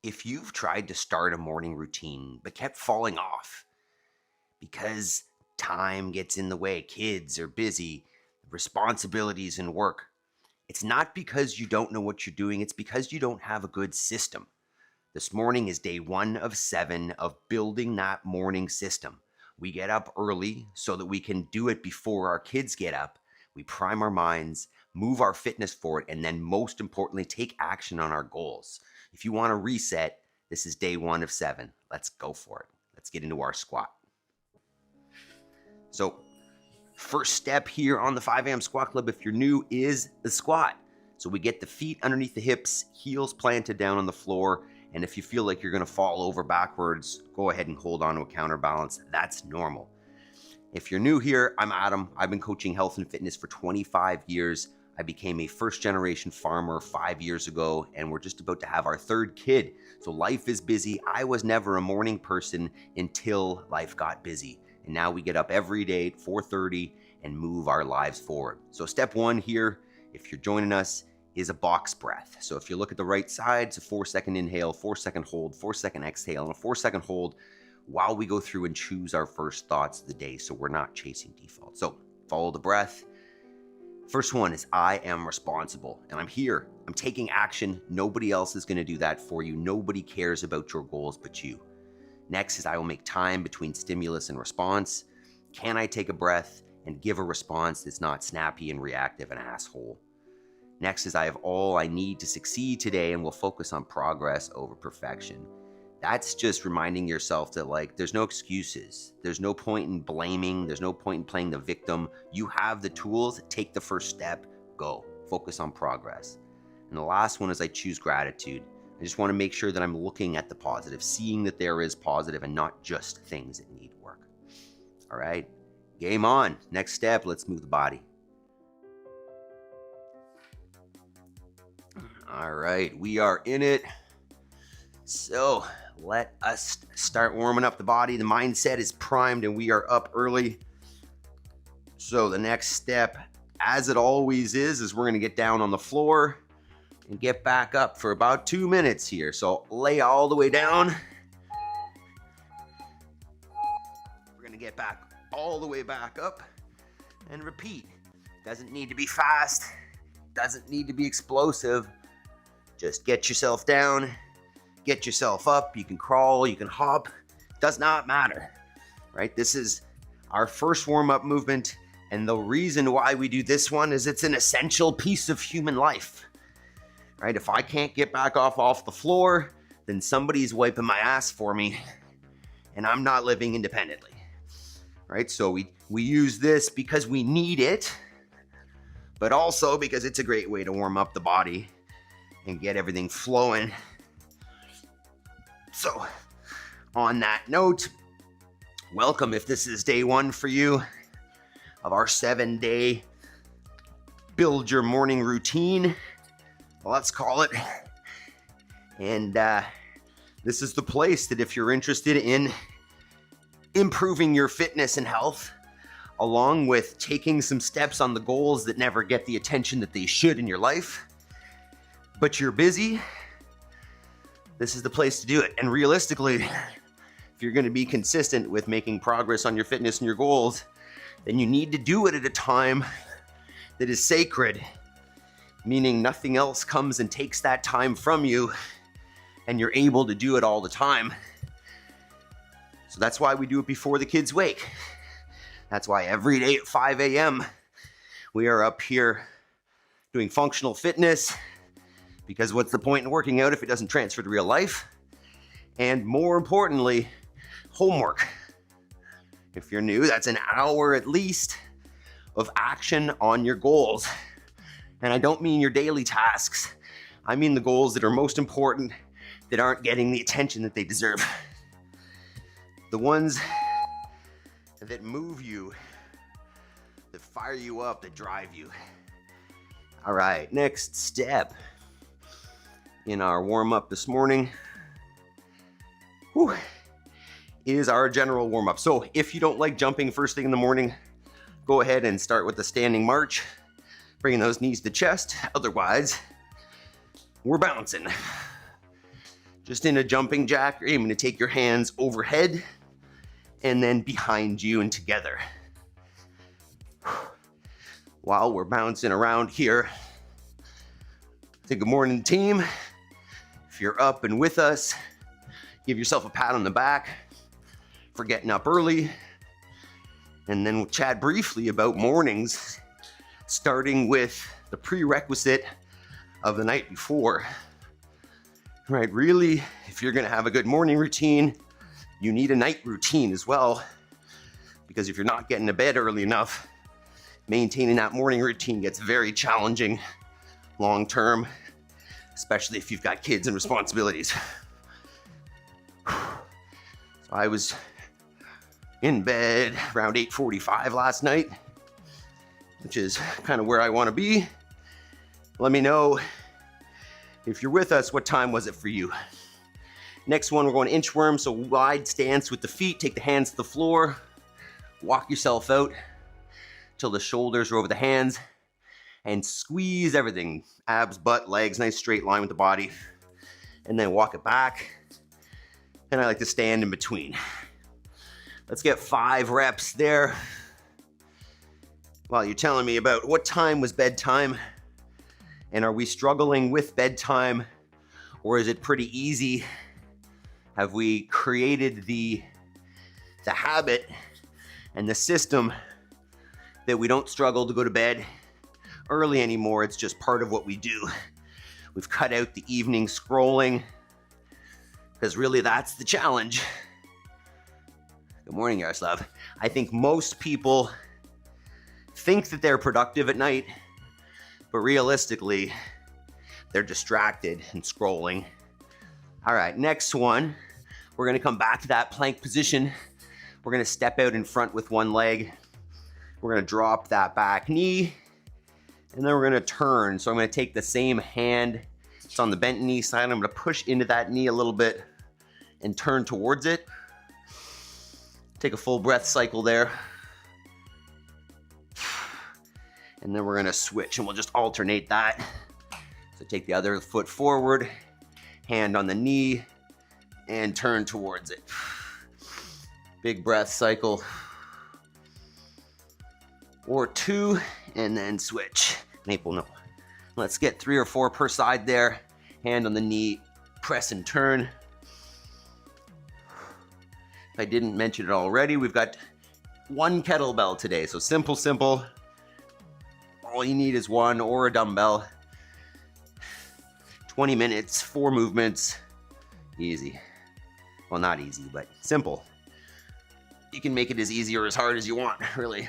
If you've tried to start a morning routine but kept falling off because time gets in the way, kids are busy, responsibilities and work, it's not because you don't know what you're doing, it's because you don't have a good system. This morning is day 1 of 7 of building that morning system. We get up early so that we can do it before our kids get up. We prime our minds, move our fitness forward, and then most importantly, take action on our goals. If you want to reset, this is day 1 of 7. Let's go for it. Let's get into our squat. So first step here on the 5 a.m. Squat Club, if you're new, is the squat. So we get the feet underneath the hips, heels planted down on the floor. And if you feel like you're going to fall over backwards, go ahead and hold on to a counterbalance. That's normal. If you're new here, I'm Adam. I've been coaching health and fitness for 25 years. I became a first-generation farmer 5 years ago, and we're just about to have our 3rd kid. So life is busy. I was never a morning person until life got busy. And now we get up every day at 4:30 and move our lives forward. So step 1 here, if you're joining us, is a box breath. So if you look at the right side, it's a 4-second inhale, 4-second hold, 4-second exhale, and a 4-second hold while we go through and choose our first thoughts of the day so we're not chasing default. So follow the breath. First one is I am responsible, and I'm here. I'm taking action. Nobody else is going to do that for you. Nobody cares about your goals but you. Next is I will make time between stimulus and response. Can I take a breath and give a response that's not snappy and reactive and asshole? Next is I have all I need to succeed today and will focus on progress over perfection. That's just reminding yourself that there's no excuses. There's no point in blaming. There's no point in playing the victim. You have the tools. Take the first step. Go. Focus on progress. And the last one is I choose gratitude. I just want to make sure that I'm looking at the positive, seeing that there is positive and not just things that need work. All right. Game on. Next step. Let's move the body. All right. We are in it. So let us start warming up the body. The mindset is primed and we are up early. So the next step, as it always is we're going to get down on the floor and get back up for about 2 minutes here. So lay all the way down. We're going to get back all the way back up and repeat. Doesn't need to be fast. Doesn't need to be explosive. Just get yourself down. Get yourself up. You can crawl, you can hop. Does not matter, right? This is our first warm-up movement. And the reason why we do this one is it's an essential piece of human life, right? If I can't get back off the floor, then somebody's wiping my ass for me and I'm not living independently, right? So we use this because we need it, but also because it's a great way to warm up the body and get everything flowing. So on that note, welcome if this is day 1 for you of our 7-day build your morning routine, let's call it. And this is the place that if you're interested in improving your fitness and health, along with taking some steps on the goals that never get the attention that they should in your life, but you're busy, this is the place to do it. And realistically, if you're going to be consistent with making progress on your fitness and your goals, then you need to do it at a time that is sacred, meaning nothing else comes and takes that time from you and you're able to do it all the time. So that's why we do it before the kids wake. That's why every day at 5 a.m. we are up here doing functional fitness, because what's the point in working out if it doesn't transfer to real life? And more importantly, homework. If you're new, that's an hour at least of action on your goals. And I don't mean your daily tasks. I mean the goals that are most important, that aren't getting the attention that they deserve. The ones that move you, that fire you up, that drive you. All right, next step in our warm-up this morning is our general warm-up. So if you don't like jumping first thing in the morning, go ahead and start with the standing march, bringing those knees to chest. Otherwise, we're bouncing. Just in a jumping jack, you're aiming to take your hands overhead and then behind you and together. While we're bouncing around here, say good morning, team. If you're up and with us, give yourself a pat on the back for getting up early. And then we'll chat briefly about mornings, starting with the prerequisite of the night before. Right, really, if you're gonna have a good morning routine, you need a night routine as well. Because if you're not getting to bed early enough, maintaining that morning routine gets very challenging long term, especially if you've got kids and responsibilities. So I was in bed around 8:45 last night, which is kind of where I want to be. Let me know if you're with us, what time was it for you? Next one, we're going inchworm, so wide stance with the feet, take the hands to the floor, walk yourself out till the shoulders are over the hands, and squeeze everything, abs, butt, legs, nice straight line with the body, and then walk it back, and I like to stand in between. Let's get 5 reps there. While you're telling me about what time was bedtime, and are we struggling with bedtime, or is it pretty easy? Have we created the habit and the system that we don't struggle to go to bed early anymore? It's just part of what we do. We've cut out the evening scrolling, because really that's the challenge. Good morning, Yaroslav. I think most people think that they're productive at night, but realistically, they're distracted and scrolling. All right, next one, we're gonna come back to that plank position. We're gonna step out in front with one leg. We're gonna drop that back knee, and then we're gonna turn. So I'm gonna take the same hand, it's on the bent knee side, I'm gonna push into that knee a little bit and turn towards it. Take a full breath cycle there. And then we're gonna switch and we'll just alternate that. So take the other foot forward, hand on the knee, and turn towards it. Big breath cycle. Or 2, and then switch. Maple, no. Let's get 3 or 4 per side there. Hand on the knee, press and turn. If I didn't mention it already, we've got 1 kettlebell today. So simple, simple. All you need is 1 or a dumbbell. 20 minutes, 4 movements, easy. Well, not easy, but simple. You can make it as easy or as hard as you want, really.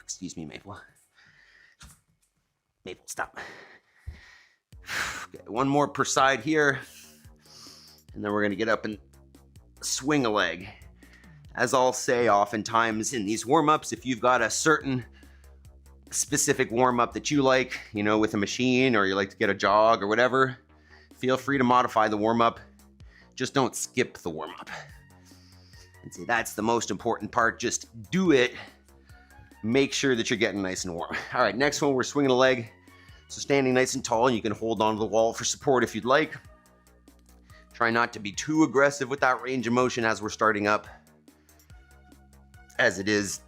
Excuse me, Maple. Maple, stop. Okay, 1 more per side here. And then we're gonna get up and swing a leg. As I'll say oftentimes in these warm-ups, if you've got a certain specific warm-up that you like, you know, with a machine, or you like to get a jog or whatever, feel free to modify the warm-up. Just don't skip the warm-up. And see, that's the most important part. Just do it. Make sure that you're getting nice and warm. All right, next one, we're swinging a leg. So standing nice and tall, and you can hold onto the wall for support if you'd like. Try not to be too aggressive with that range of motion as we're starting up, as it is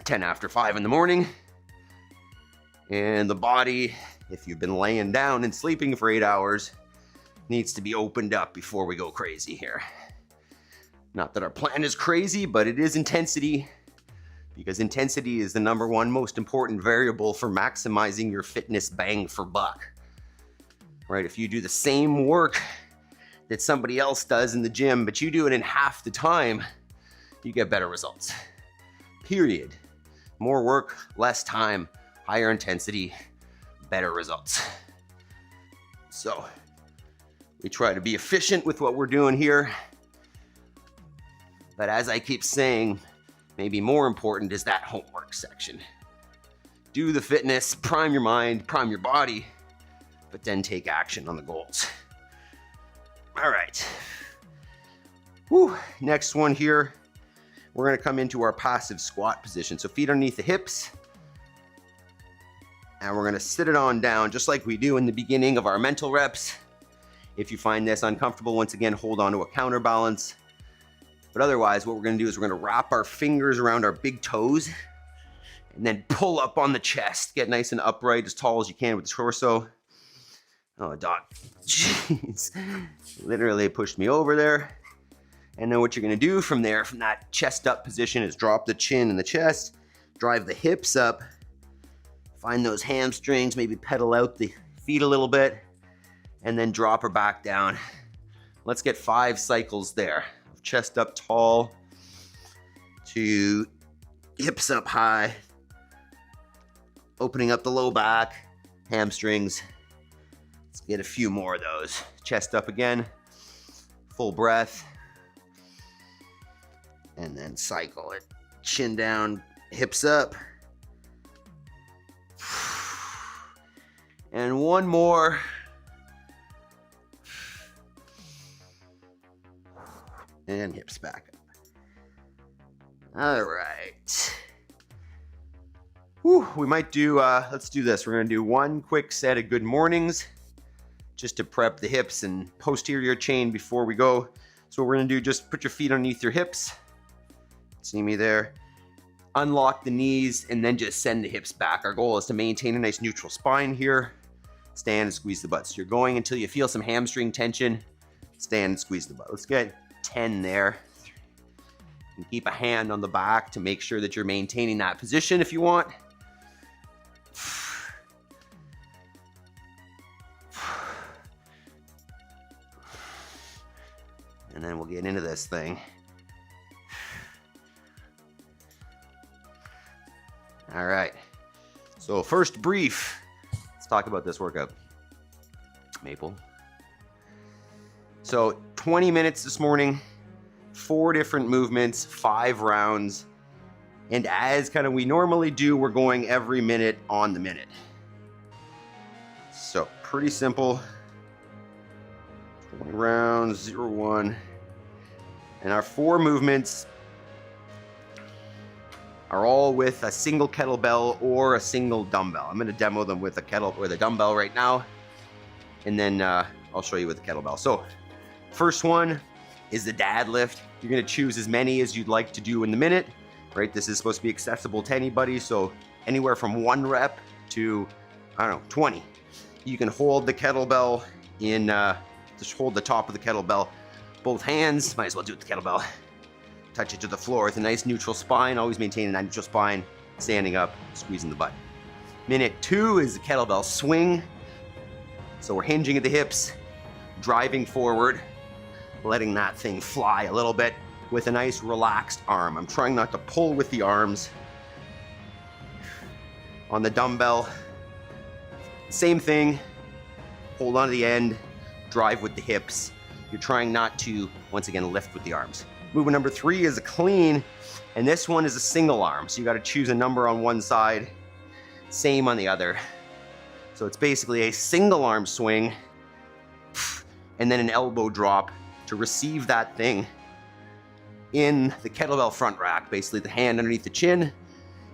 10 after 5 in the morning. And the body, if you've been laying down and sleeping for 8 hours, needs to be opened up before we go crazy here. Not that our plan is crazy, but it is intensity, because intensity is the #1 most important variable for maximizing your fitness bang for buck. Right? If you do the same work that somebody else does in the gym, but you do it in half the time, you get better results. Period. More work, less time, higher intensity, better results. So we try to be efficient with what we're doing here. But as I keep saying, maybe more important is that homework section. Do the fitness, prime your mind, prime your body, but then take action on the goals. All right. Whew. Next one here, we're gonna come into our passive squat position. So feet underneath the hips, and we're gonna sit it on down just like we do in the beginning of our mental reps. If you find this uncomfortable, once again, hold on to a counterbalance. But otherwise, what we're gonna do is we're gonna wrap our fingers around our big toes and then pull up on the chest. Get nice and upright, as tall as you can with the torso. Oh, Doc, jeez. Literally pushed me over there. And then what you're gonna do from there, from that chest up position, is drop the chin in the chest, drive the hips up, find those hamstrings, maybe pedal out the feet a little bit, and then drop her back down. Let's get 5 cycles there. Chest up tall to hips up high, opening up the low back, hamstrings. Let's get a few more of those. Chest up again, full breath, and then cycle it. Chin down, hips up. And one more. And hips back up. All right. Whew, we might do, let's do this. We're gonna do one quick set of good mornings just to prep the hips and posterior chain before we go. So what we're gonna do, just put your feet underneath your hips. See me there. Unlock the knees and then just send the hips back. Our goal is to maintain a nice neutral spine here. Stand and squeeze the butt. So you're going until you feel some hamstring tension. Stand and squeeze the butt. Let's get 10 there. And keep a hand on the back to make sure that you're maintaining that position if you want. And then we'll get into this thing. All right. So first brief, let's talk about this workout. Maple. So 20 minutes this morning, 4 different movements, 5 rounds. And as kind of we normally do, we're going every minute on the minute. So pretty simple. 20 rounds, 0, 1. And our 4 movements are all with a single kettlebell or a single dumbbell. I'm going to demo them with a dumbbell right now. And then I'll show you with the kettlebell. So first one is the deadlift. You're gonna choose as many as you'd like to do in the minute, right? This is supposed to be accessible to anybody, so anywhere from 1 rep to, I don't know, 20. You can hold the kettlebell in, just hold the top of the kettlebell. Both hands, might as well do it with the kettlebell. Touch it to the floor with a nice neutral spine, always maintaining that neutral spine, standing up, squeezing the butt. Minute 2 is the kettlebell swing. So we're hinging at the hips, driving forward, letting that thing fly a little bit with a nice relaxed arm. I'm trying not to pull with the arms. On the dumbbell, same thing. Hold on to the end, drive with the hips. You're trying not to, once again, lift with the arms. Movement number 3 is a clean, and this one is a single arm. So you gotta choose a number on one side, same on the other. So it's basically a single arm swing and then an elbow drop to receive that thing in the kettlebell front rack, basically the hand underneath the chin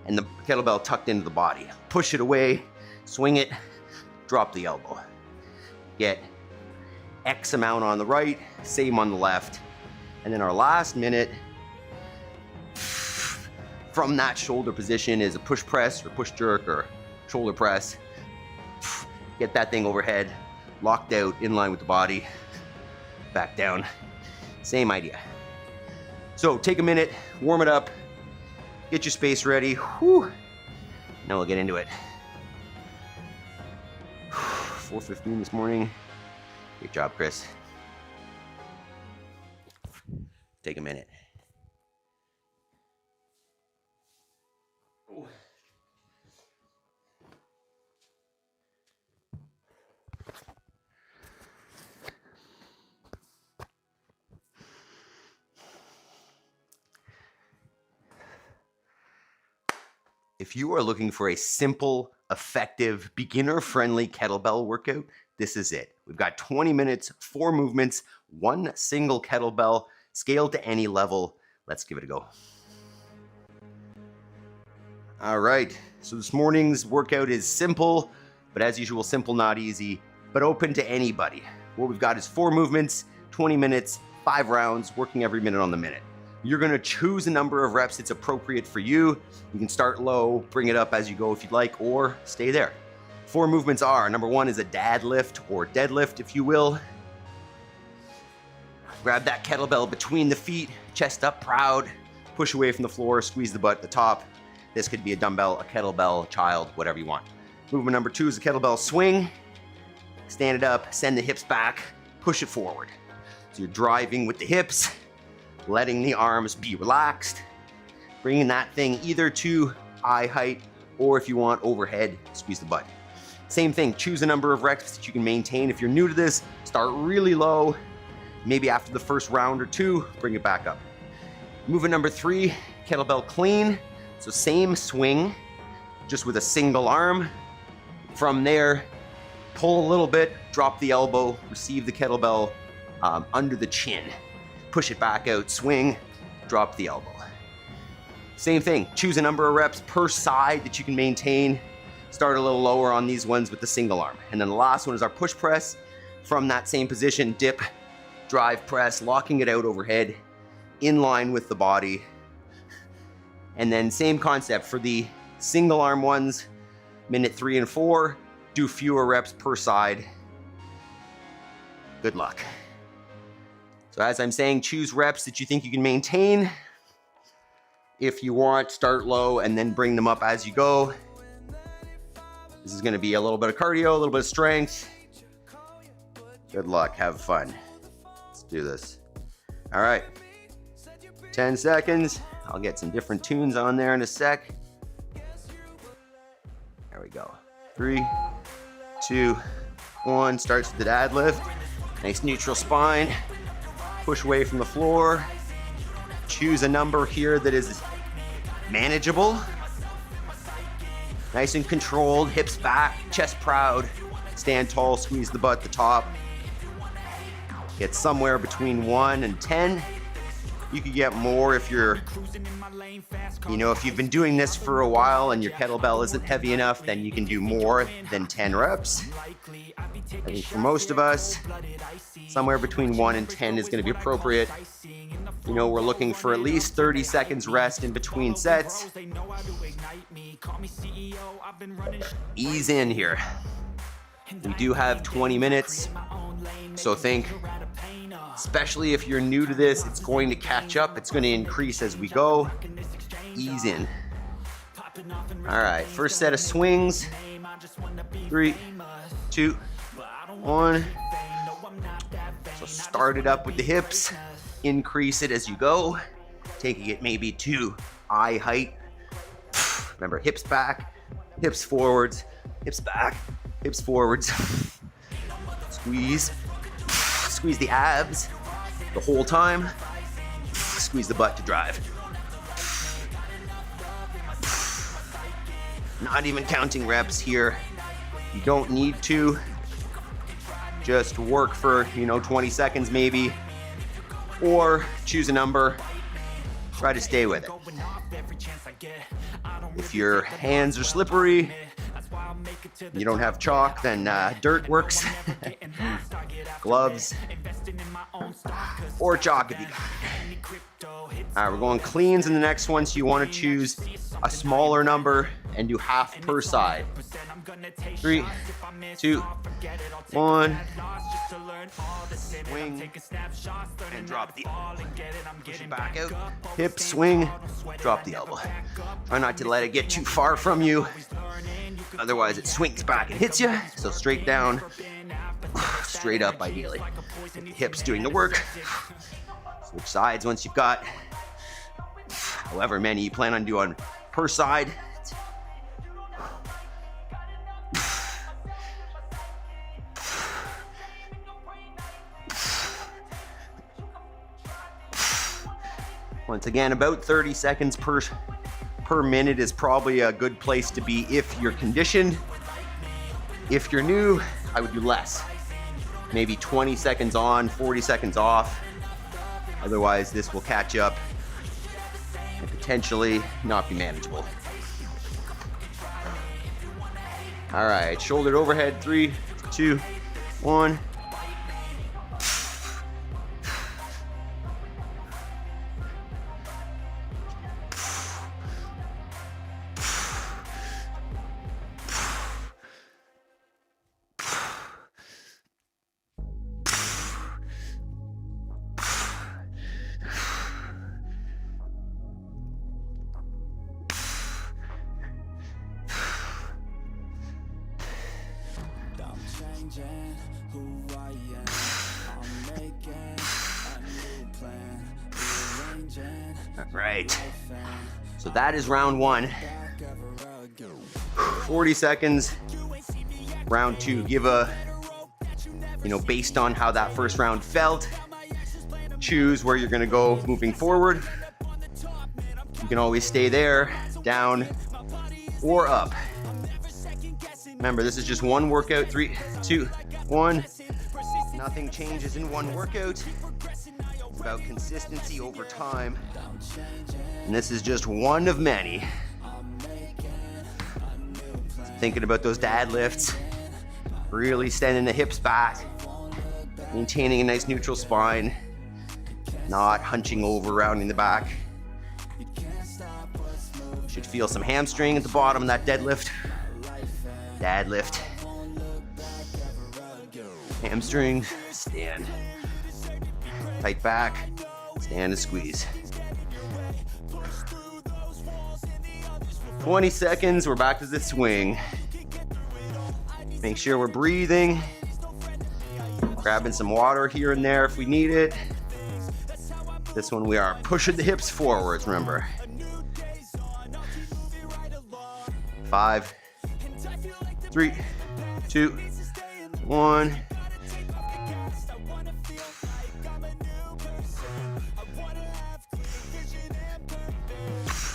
and the kettlebell tucked into the body. Push it away, swing it, drop the elbow. Get X amount on the right, same on the left. And then our last minute from that shoulder position is a push press or push jerk or shoulder press. Get that thing overhead, locked out, in line with the body, back down. Same idea. So take a minute, warm it up, get your space ready. Whew. Now we'll get into it. 4:15 this morning. Great job, Chris. Take a minute. Ooh. If you are looking for a simple, effective, beginner-friendly kettlebell workout, this is it. We've got 20 minutes, 4 movements, 1 single kettlebell, scaled to any level. Let's give it a go. All right, so this morning's workout is simple, but as usual, simple, not easy, but open to anybody. what we've got is 4 movements, 20 minutes, 5 rounds, working every minute on the minute. You're gonna choose a number of reps that's appropriate for you. You can start low, bring it up as you go if you'd like, or stay there. 4 movements are, number 1 is a dad lift or deadlift, if you will. Grab that kettlebell between the feet, chest up proud, push away from the floor, squeeze the butt at the top. This could be a dumbbell, a kettlebell, a child, whatever you want. Movement number 2 is a kettlebell swing. Stand it up, send the hips back, push it forward. So you're driving with the hips, letting the arms be relaxed, bringing that thing either to eye height, or if you want overhead, squeeze the butt. Same thing, choose a number of reps that you can maintain. If you're new to this, start really low. Maybe after the first round or 2, bring it back up. Movement number 3, kettlebell clean. So same swing, just with a single arm. From there, pull a little bit, drop the elbow, receive the kettlebell under the chin. Push it back out, swing, drop the elbow. Same thing, choose a number of reps per side that you can maintain. Start a little lower on these ones with the single arm. And then the last one is our push press. From that same position, dip, drive press, locking it out overhead, in line with the body. And then same concept for the single arm ones, minute 3 and 4, do fewer reps per side. Good luck. So as I'm saying, choose reps that you think you can maintain. If you want, start low and then bring them up as you go. This is gonna be a little bit of cardio, a little bit of strength. Good luck, have fun. Let's do this. All right, 10 seconds. I'll get some different tunes on there in a sec. There we go. 3, 2, 1. Starts with the dad lift. Nice neutral spine. Push away from the floor. Choose a number here that is manageable. Nice and controlled, hips back, chest proud. Stand tall, squeeze the butt at the top. Get somewhere between 1 and 10. You could get more if you're, if you've been doing this for a while and your kettlebell isn't heavy enough, then you can do more than 10 reps. I think for most of us, somewhere between 1 and 10 is gonna be appropriate. We're looking for at least 30 seconds rest in between sets. Ease in here. We do have 20 minutes, so think, especially if you're new to this, it's going to catch up. It's going to increase as we go. Ease in. All right, first set of swings. 3, 2, 1. So start it up with the hips. Increase it as you go. Taking it maybe to eye height. Remember, hips back, hips forwards, hips back, hips forwards. Squeeze. Squeeze the abs the whole time. Squeeze the butt to drive. Not even counting reps here. You don't need to. Just work for, 20 seconds maybe. Or choose a number. Try to stay with it. If your hands are slippery, you don't have chalk, then dirt works. Gloves. Or chalk if you got it. All right, we're going cleans in the next one, so you want to choose a smaller number and do half per side. 3, 2, 1. Swing and drop the elbow. Push it back out. Hip swing, drop the elbow. Try not to let it get too far from you. Otherwise it swings back and hits you. So straight down, straight up ideally. Get the hips doing the work. Switch sides once you've got however many you plan on doing per side. Once again, about 30 seconds per minute is probably a good place to be if you're conditioned. If you're new, I would do less. Maybe 20 seconds on, 40 seconds off. Otherwise, this will catch up and potentially not be manageable. All right, shouldered overhead, 3, 2, 1. All right. So that is round 1. 40 seconds. Round 2. Give a, based on how that first round felt, choose where you're gonna go moving forward. You can always stay there, down, or up. Remember, this is just one workout. 3, 2, 1. Nothing changes in one workout. It's about consistency over time. And this is just one of many. Thinking about those deadlifts, really extending the hips back, maintaining a nice neutral spine, not hunching over, rounding the back. Should feel some hamstring at the bottom of that deadlift. Deadlift. Hamstring, stand. Tight back, stand and squeeze. 20 seconds, we're back to the swing. Make sure we're breathing. Grabbing some water here and there if we need it. This one we are pushing the hips forwards, remember. 5, 3, 2, 1.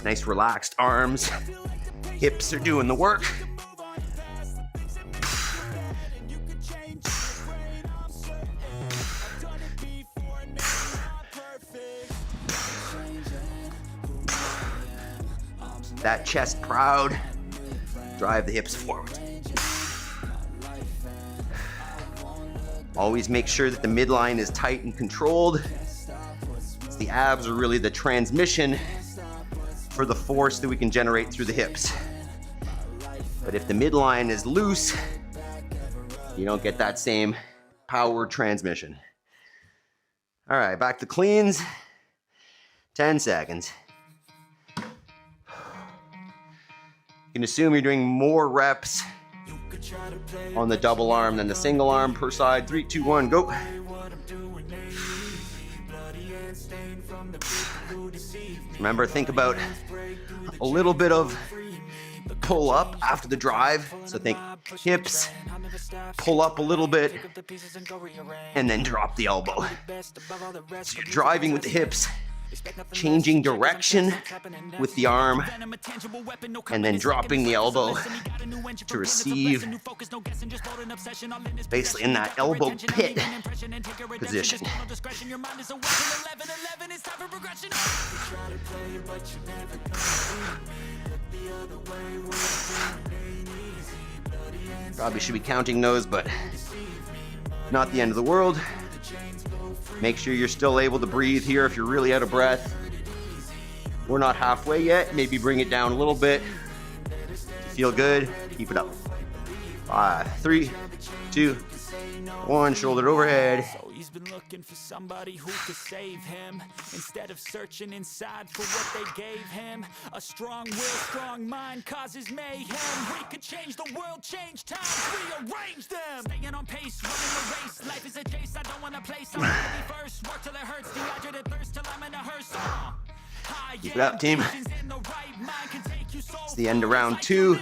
Nice relaxed arms. Hips are doing the work. That chest proud. Drive the hips forward. Always make sure that the midline is tight and controlled. The abs are really the transmission for the force that we can generate through the hips. But if the midline is loose, you don't get that same power transmission. All right, back to cleans. 10 seconds. You can assume you're doing more reps on the double arm than the single arm per side. 3, 2, 1, go. Remember, think about a little bit of pull up after the drive. So think hips, pull up a little bit, and then drop the elbow. So you're driving with the hips, changing direction with the arm, and then dropping the elbow to receive, basically in that elbow pit position. Probably should be counting those, but not the end of the world. Make sure you're still able to breathe here if you're really out of breath. We're not halfway yet. Maybe bring it down a little bit. Feel good, keep it up. 5, 3, 2, 1, shoulder overhead. So he's been looking for somebody who could save him, instead of searching inside for what they gave him. A strong will, strong mind causes mayhem. We could change the world, change times, rearrange them. Staying on pace, running a race. Life is a chase, I don't want to place. I want to be first, work till it hurts, dehydrated thirst till I'm in a hearse. Keep it up, team. It's the end of round 2.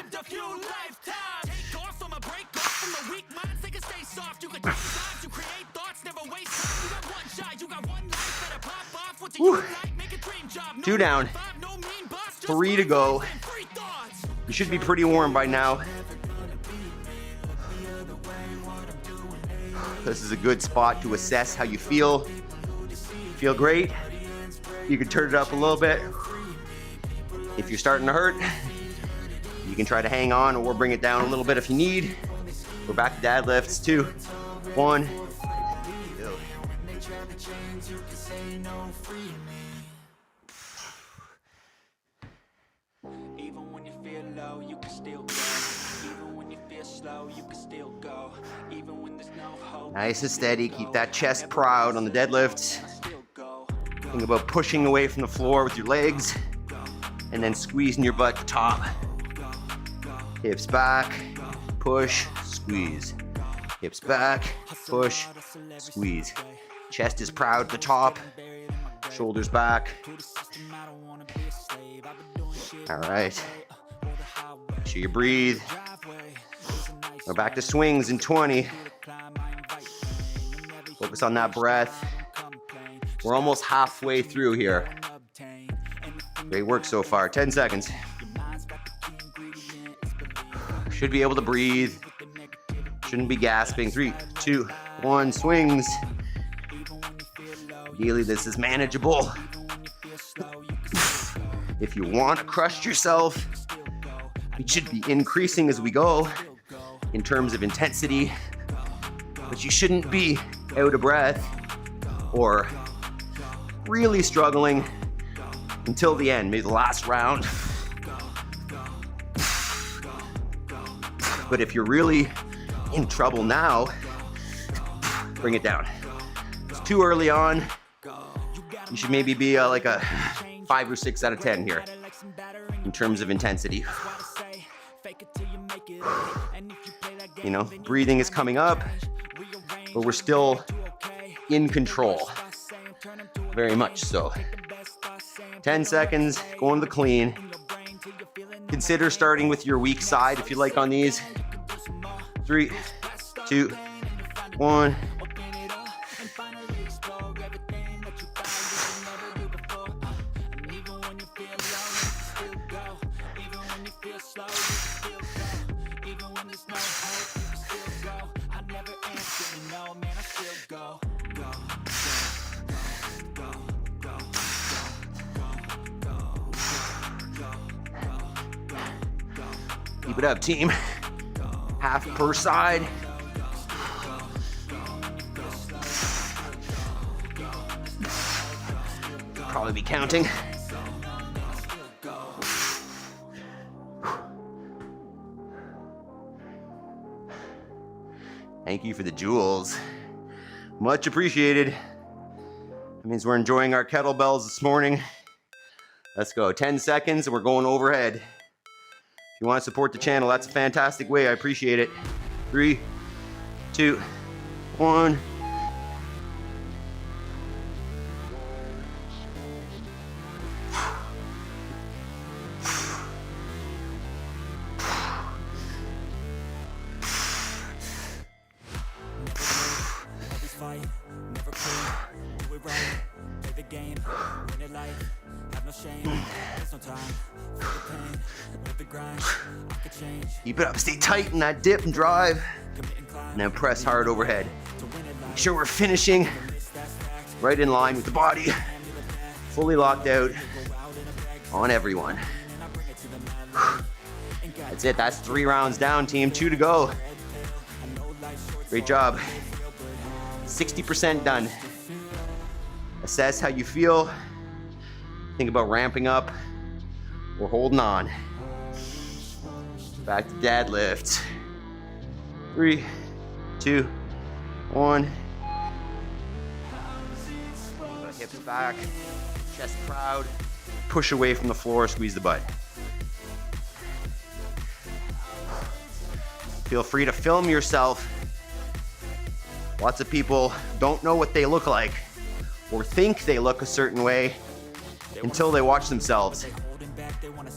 Woo. 2 down, 3 to go. You should be pretty warm by now. This is a good spot to assess how you feel. Feel great? You can turn it up a little bit. If you're starting to hurt, you can try to hang on or bring it down a little bit if you need. We're back to deadlifts. 2, 1. Even when you feel low, you can still go. Even when you feel slow, you can still go. Even when there's no hope. Nice and steady. Keep that chest proud on the deadlifts. Think about pushing away from the floor with your legs and then squeezing your butt to top. Hips back, push, squeeze. Hips back, push, squeeze. Chest is proud at the top, shoulders back. All right. Make sure you breathe. We're back to swings in 20. Focus on that breath. We're almost halfway through here. Great work so far. 10 seconds. Should be able to breathe. Shouldn't be gasping. 3, 2, 1, swings. Ideally, this is manageable. If you want to crush yourself, it should be increasing as we go in terms of intensity, but you shouldn't be out of breath or really struggling until the end, maybe the last round. But if you're really in trouble now, bring it down. It's too early on. You should maybe be like a 5 or 6 out of 10 here in terms of intensity. You know, breathing is coming up, but we're still in control. Very much so. 10 seconds, going to the clean. Consider starting with your weak side if you like on these. 3, 2, 1. Keep it up, team. Half per side. Probably be counting. Thank you for the jewels. Much appreciated. That means we're enjoying our kettlebells this morning. Let's go. 10 seconds and we're going overhead. If you want to support the channel, that's a fantastic way. I appreciate it. 3, 2, 1. Keep it up, stay tight in that dip and drive. And then press hard overhead. Make sure we're finishing right in line with the body. Fully locked out on everyone. That's it, that's 3 rounds down, team. 2 to go. Great job. 60% done. Assess how you feel. Think about ramping up or holding on. Back to deadlifts. 3, 2, 1. Hips back, chest proud. Push away from the floor, squeeze the butt. Feel free to film yourself. Lots of people don't know what they look like or think they look a certain way until they watch themselves.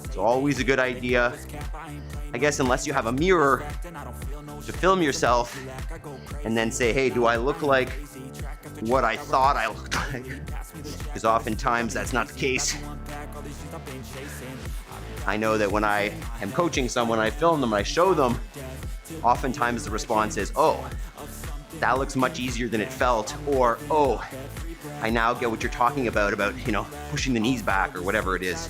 It's always a good idea, I guess, unless you have a mirror, to film yourself and then say, hey, do I look like what I thought I looked like? Because oftentimes that's not the case. I know that when I am coaching someone, I film them, I show them, oftentimes the response is, oh, that looks much easier than it felt, or, oh, I now get what you're talking about, you know, pushing the knees back or whatever it is.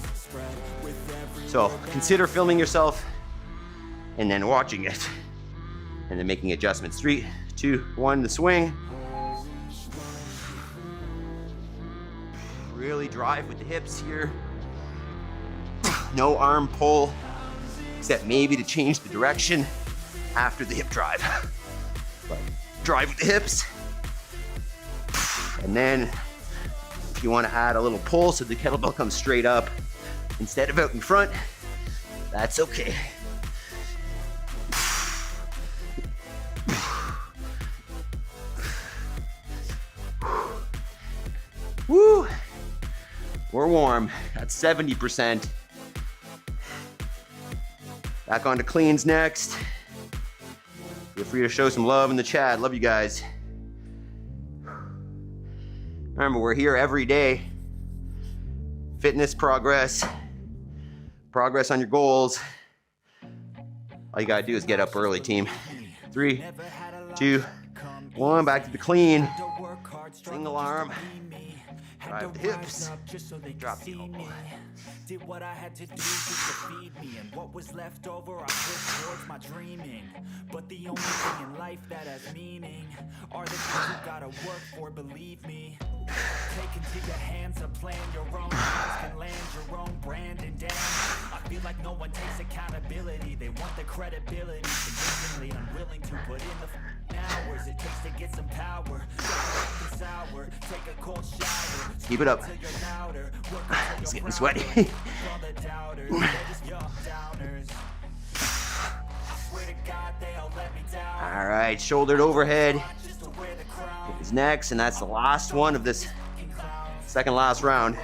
So consider filming yourself and then watching it and then making adjustments. 3, 2, 1, the swing. Really drive with the hips here. No arm pull, except maybe to change the direction after the hip drive. But drive with the hips. And then if you want to add a little pull so the kettlebell comes straight up instead of out in front, that's okay. Woo! We're warm. That's 70%. Back on to cleans next. Feel free to show some love in the chat. Love you guys. Remember, we're here every day. Fitness progress. Progress on your goals. All you gotta do is get up early, team. 3, 2, 1, back to the clean. Single arm. Drive the hips. Drop the elbow. Did what I had to do just to feed me, and what was left over I put towards my dreaming. But the only thing in life that has meaning are the things you gotta work for, believe me. Take into your hands and plan your own lives, can land your own brand, and damn, I feel like no one takes accountability. They want the credibility, convincingly unwilling to put in the hours it takes to get some power. Sour, take a cold shower. Keep it up. It's getting sweaty. All right, shouldered overhead is next, and that's the last one of this second last round.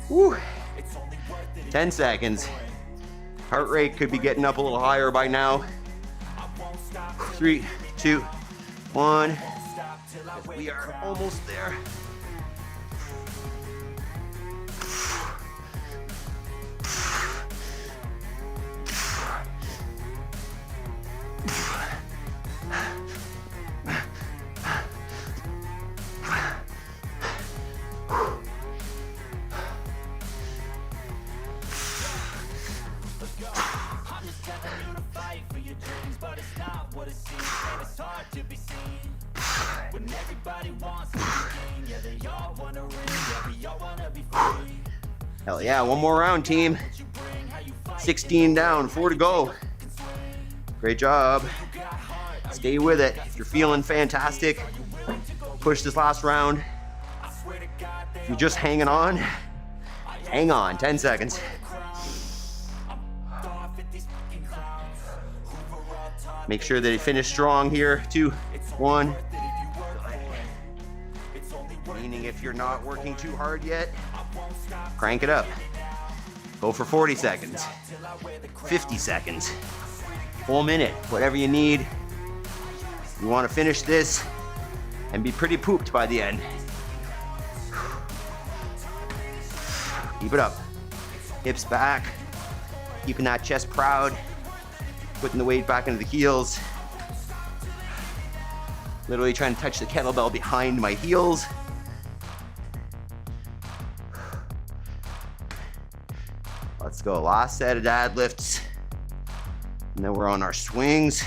Woo. 10 seconds. Heart rate could be getting up a little higher by now. 3, 2, 1. We are almost there. Hell yeah, one more round, team. 16 down, 4 to go. Great job. Stay with it. If you're feeling fantastic, push this last round. If you're just hanging on, hang on. 10 seconds. Make sure that you finish strong here. 2, 1. Meaning if you're not working too hard yet, crank it up. Go for 40 seconds, 50 seconds, full minute, whatever you need. You want to finish this and be pretty pooped by the end. Keep it up. Hips back, keeping that chest proud, putting the weight back into the heels. Literally trying to touch the kettlebell behind my heels. Let's go, last set of deadlifts. And then we're on our swings.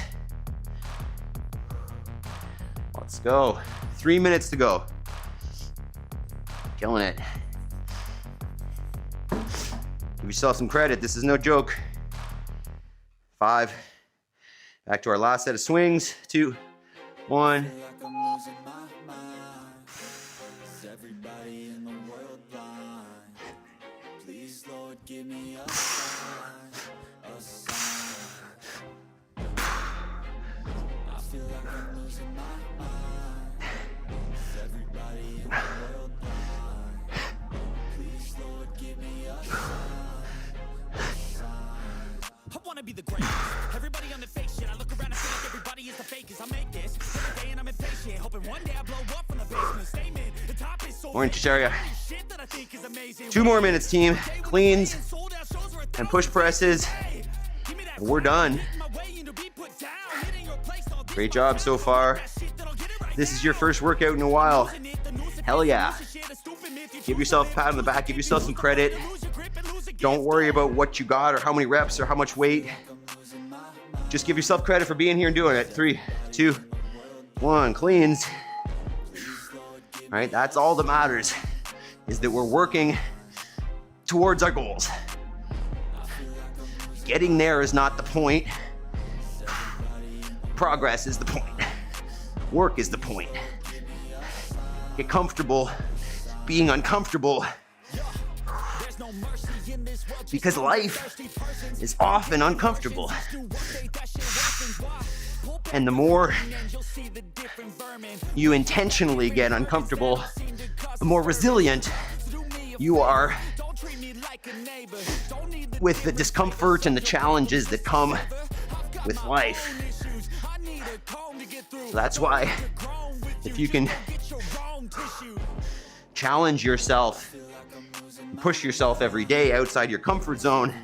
Let's go. 3 minutes to go. Killing it. Give yourself some credit, this is no joke. 5. Back to our last set of swings. 2, 1. Give me a sign, a sign. I feel like I'm losing my mind. Is everybody in the world blind? Please, Lord, give me a sign. I wanna be the greatest. Everybody on the fake shit. I look around and feel like everybody is the fakest. I make this every day and I'm impatient, hoping one day I blow up from the basement. Statement, the top is so Orange area. 2 more minutes, team. Cleans and push presses. And we're done. Great job so far. This is your first workout in a while. Hell yeah. Give yourself a pat on the back. Give yourself some credit. Don't worry about what you got or how many reps or how much weight. Just give yourself credit for being here and doing it. 3, 2, 1. Cleans. All right, that's all that matters, is that we're working towards our goals. Getting there is not the point. Progress is the point. Work is the point. Get comfortable being uncomfortable, because life is often uncomfortable. And the more you intentionally get uncomfortable, more resilient you are with the discomfort and the challenges that come with life. So that's why if you can challenge yourself, push yourself every day outside your comfort zone,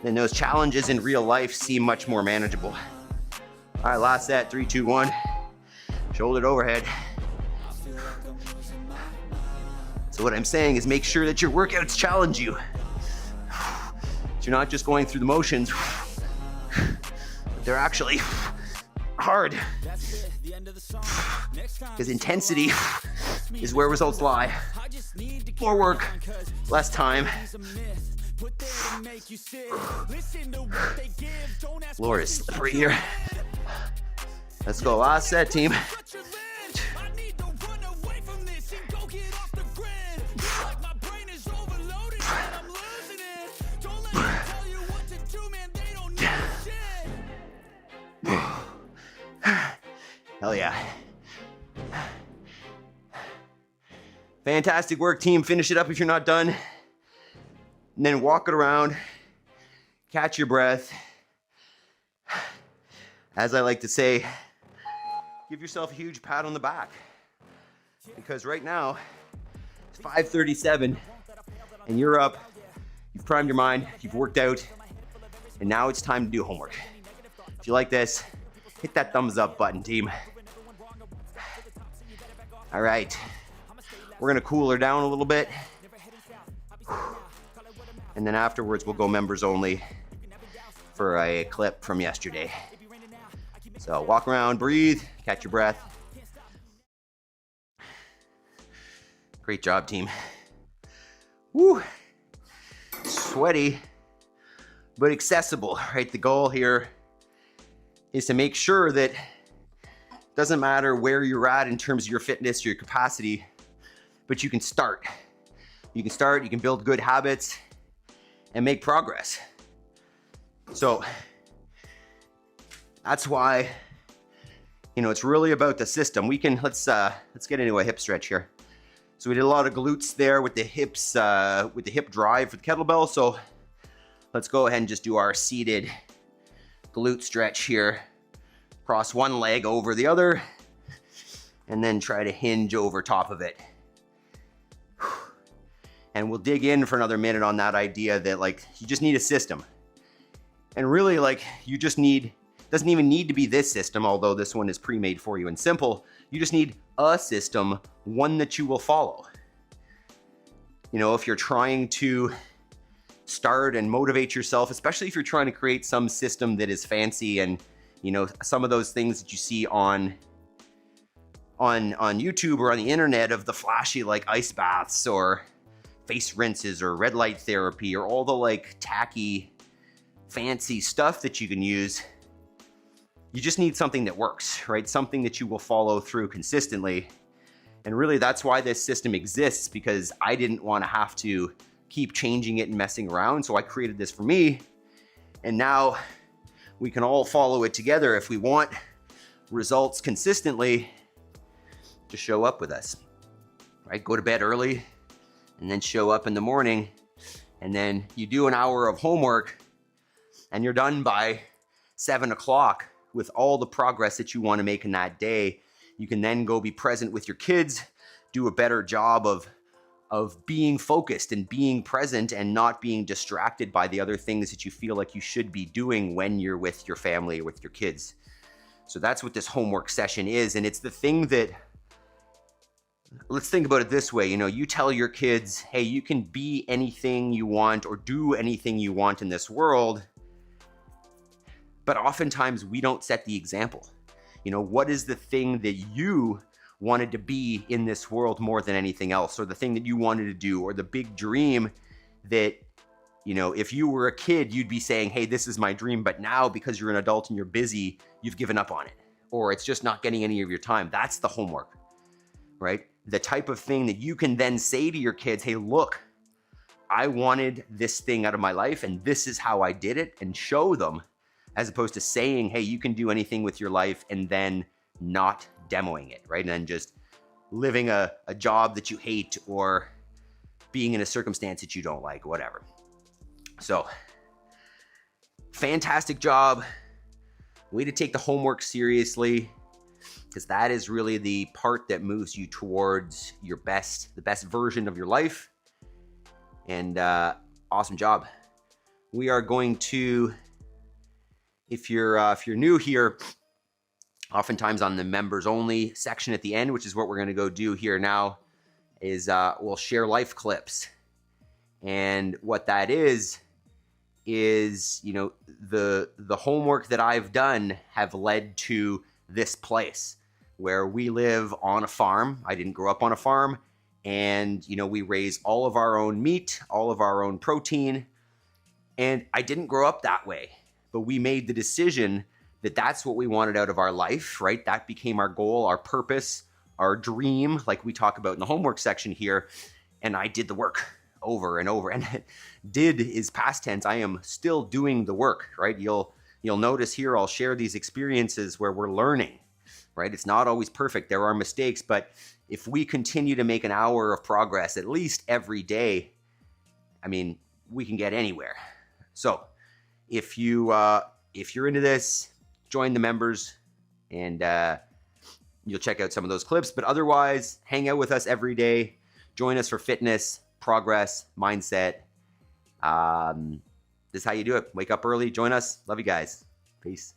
then those challenges in real life seem much more manageable. All right, last set, 3, 2, 1. Shoulder to overhead. So what I'm saying is make sure that your workouts challenge you. So you're not just going through the motions, but they're actually hard. Because intensity is where results lie. More work, less time. Floor is slippery here. Let's go, last set, team. Hell yeah. Fantastic work, team. Finish it up if you're not done. And then walk it around. Catch your breath. As I like to say, give yourself a huge pat on the back. Because right now, it's 5:37 and you're up. You've primed your mind, you've worked out, and now it's time to do homework. If you like this, hit that thumbs up button, team. All right, we're gonna cool her down a little bit. And then afterwards, we'll go members only for a clip from yesterday. So walk around, breathe, catch your breath. Great job, team. Woo! Sweaty, but accessible, right? The goal here is to make sure that it doesn't matter where you're at in terms of your fitness, your capacity, but you can start. You can start, you can build good habits and make progress. So that's why, you know, it's really about the system. We can, let's get into a hip stretch here. So we did a lot of glutes there with the hips, with the hip drive for the kettlebell. So let's go ahead and just do our seated glute stretch here. Cross one leg over the other and then try to hinge over top of it. And we'll dig in for another minute on that idea that like, you just need a system. And really like, you just need, doesn't even need to be this system, although this one is pre-made for you and simple. You just need a system, one that you will follow. You know, if you're trying to start and motivate yourself, especially if you're trying to create some system that is fancy and, you know, some of those things that you see on YouTube or on the internet of the flashy like ice baths or face rinses or red light therapy or all the like tacky, fancy stuff that you can use. You just need something that works, right? Something that you will follow through consistently. And really that's why this system exists, because I didn't want to have to keep changing it and messing around. So I created this for me. And now we can all follow it together if we want results consistently. To show up with us, right? Go to bed early and then show up in the morning. And then you do an hour of homework and you're done by 7 o'clock with all the progress that you want to make in that day. You can then go be present with your kids, do a better job of being focused and being present and not being distracted by the other things that you feel like you should be doing when you're with your family or with your kids. So that's what this homework session is. And it's the thing that, let's think about it this way. You know, you tell your kids, hey, you can be anything you want or do anything you want in this world. But oftentimes we don't set the example. You know, what is the thing that you wanted to be in this world more than anything else, or the thing that you wanted to do, or the big dream that, you know, if you were a kid, you'd be saying, hey, this is my dream. But now because you're an adult and you're busy, you've given up on it, or it's just not getting any of your time. That's the homework, right? The type of thing that you can then say to your kids, hey, look, I wanted this thing out of my life and this is how I did it, and show them, as opposed to saying, hey, you can do anything with your life and then not demoing it, right? And then just living a job that you hate or being in a circumstance that you don't like, whatever. So, fantastic job. Way to take the homework seriously, because that is really the part that moves you towards your best, the best version of your life. And awesome job. We are going to, if you're new here, oftentimes on the members only section at the end, which is what we're going to go do here now, is we'll share life clips. And what that is you know, the homework that I've done have led to this place where we live on a farm. I didn't grow up on a farm, and you know, we raise all of our own meat, all of our own protein, and I didn't grow up that way, but we made the decision that that's what we wanted out of our life, right? That became our goal, our purpose, our dream, like we talk about in the homework section here. And I did the work over and over. And did is past tense. I am still doing the work, right? You'll notice here I'll share these experiences where we're learning, right? It's not always perfect. There are mistakes, but if we continue to make an hour of progress at least every day, I mean, we can get anywhere. So if you're into this, join the members, and you'll check out some of those clips. But otherwise, hang out with us every day. Join us for fitness, progress, mindset. This is how you do it. Wake up early. Join us. Love you guys. Peace.